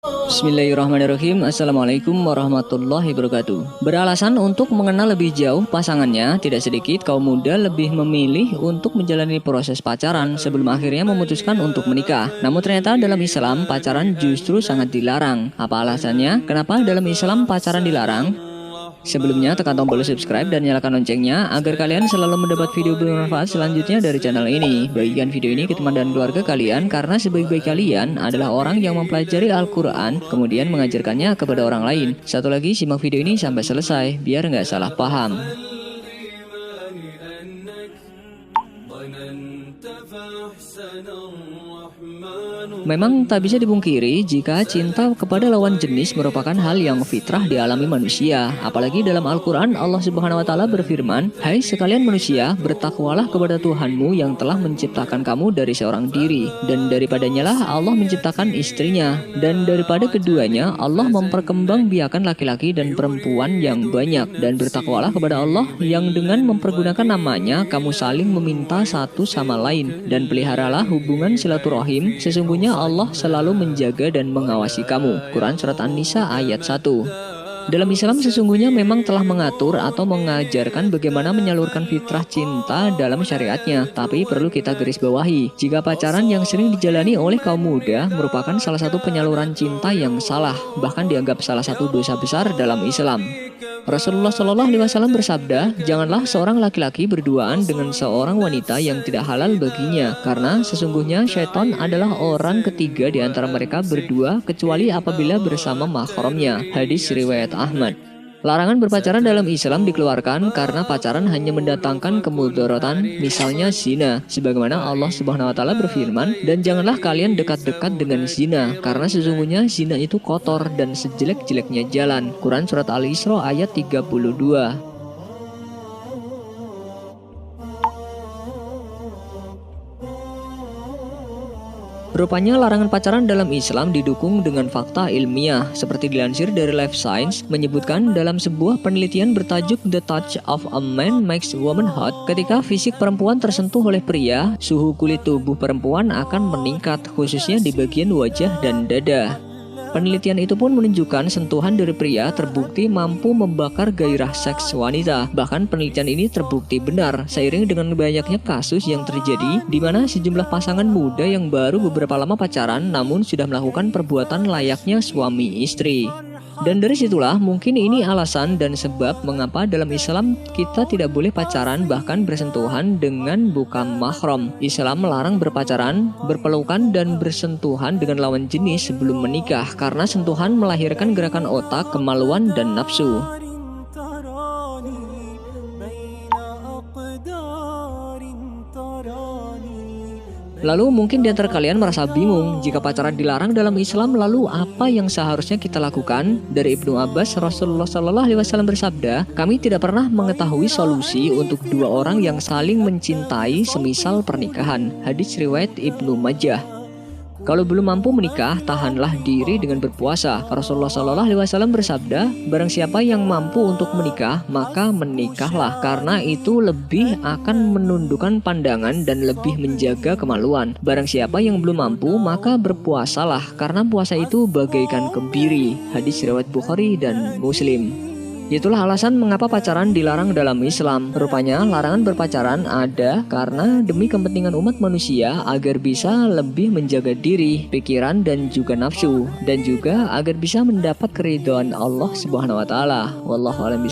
Bismillahirrahmanirrahim. Assalamualaikum warahmatullahi wabarakatuh. Beralasan untuk mengenal lebih jauh pasangannya, tidak sedikit kaum muda lebih memilih untuk menjalani proses pacaran sebelum akhirnya memutuskan untuk menikah. Namun ternyata dalam Islam pacaran justru sangat dilarang. Apa alasannya? Kenapa dalam Islam pacaran dilarang? Sebelumnya tekan tombol subscribe dan nyalakan loncengnya agar kalian selalu mendapat video bermanfaat selanjutnya dari channel ini. Bagikan video ini ke teman dan keluarga kalian karena sebaik-baik kalian adalah orang yang mempelajari Al-Quran kemudian mengajarkannya kepada orang lain. Satu lagi, simak video ini sampai selesai biar nggak salah paham. Memang tak bisa dipungkiri jika cinta kepada lawan jenis merupakan hal yang fitrah dialami manusia. Apalagi dalam Al-Quran Allah Subhanahu wa Ta'ala berfirman, "Hai sekalian manusia, bertakwalah kepada Tuhanmu yang telah menciptakan kamu dari seorang diri, dan daripadanya lah Allah menciptakan istrinya, dan daripada keduanya Allah memperkembangbiakan laki-laki dan perempuan yang banyak, dan bertakwalah kepada Allah yang dengan mempergunakan namanya kamu saling meminta satu sama lain, dan peliharalah hubungan silaturahim, sesungguhnya Allah selalu menjaga dan mengawasi kamu." Quran Surat An-Nisa ayat 1. Dalam Islam sesungguhnya memang telah mengatur atau mengajarkan bagaimana menyalurkan fitrah cinta dalam syariatnya. Tapi perlu kita garis bawahi, jika pacaran yang sering dijalani oleh kaum muda merupakan salah satu penyaluran cinta yang salah, bahkan dianggap salah satu dosa besar dalam Islam. Rasulullah Shallallahu Alaihi Wasallam bersabda, "Janganlah seorang laki-laki berduaan dengan seorang wanita yang tidak halal baginya, karena sesungguhnya syaitan adalah orang ketiga di antara mereka berdua kecuali apabila bersama mahramnya." Hadis riwayat Ahmad. Larangan berpacaran dalam Islam dikeluarkan karena pacaran hanya mendatangkan kemudaratan, misalnya zina. Sebagaimana Allah Subhanahu wa Ta'ala berfirman, "Dan janganlah kalian dekat-dekat dengan zina, karena sesungguhnya zina itu kotor dan sejelek-jeleknya jalan." Quran Surat Al-Isra ayat 32. Rupanya larangan pacaran dalam Islam didukung dengan fakta ilmiah. Seperti dilansir dari Life Science, menyebutkan dalam sebuah penelitian bertajuk The Touch of a Man Makes Woman Hot, ketika fisik perempuan tersentuh oleh pria, suhu kulit tubuh perempuan akan meningkat, khususnya di bagian wajah dan dada. Penelitian itu pun menunjukkan sentuhan dari pria terbukti mampu membakar gairah seks wanita. Bahkan penelitian ini terbukti benar seiring dengan banyaknya kasus yang terjadi di mana sejumlah pasangan muda yang baru beberapa lama pacaran namun sudah melakukan perbuatan layaknya suami istri. Dan dari situlah mungkin ini alasan dan sebab mengapa dalam Islam kita tidak boleh pacaran bahkan bersentuhan dengan bukan mahram. Islam melarang berpacaran, berpelukan dan bersentuhan dengan lawan jenis sebelum menikah karena sentuhan melahirkan gerakan otak, kemaluan dan nafsu. Lalu mungkin di antara kalian merasa bingung jika pacaran dilarang dalam Islam, lalu apa yang seharusnya kita lakukan? Dari Ibnu Abbas, Rasulullah Shallallahu Alaihi Wasallam bersabda, "Kami tidak pernah mengetahui solusi untuk dua orang yang saling mencintai semisal pernikahan." Hadis riwayat Ibnu Majah. Kalau belum mampu menikah, tahanlah diri dengan berpuasa. Rasulullah Shallallahu Alaihi Wasallam bersabda, "Barang siapa yang mampu untuk menikah, maka menikahlah, karena itu lebih akan menundukkan pandangan dan lebih menjaga kemaluan. Barang siapa yang belum mampu, maka berpuasalah, karena puasa itu bagaikan kebiri." Hadis riwayat Bukhari dan Muslim. Itulah alasan mengapa pacaran dilarang dalam Islam. Rupanya larangan berpacaran ada karena demi kepentingan umat manusia agar bisa lebih menjaga diri, pikiran dan juga nafsu, dan juga agar bisa mendapat keridhaan Allah Subhanahu wa Ta'ala. Wallahu a'lam.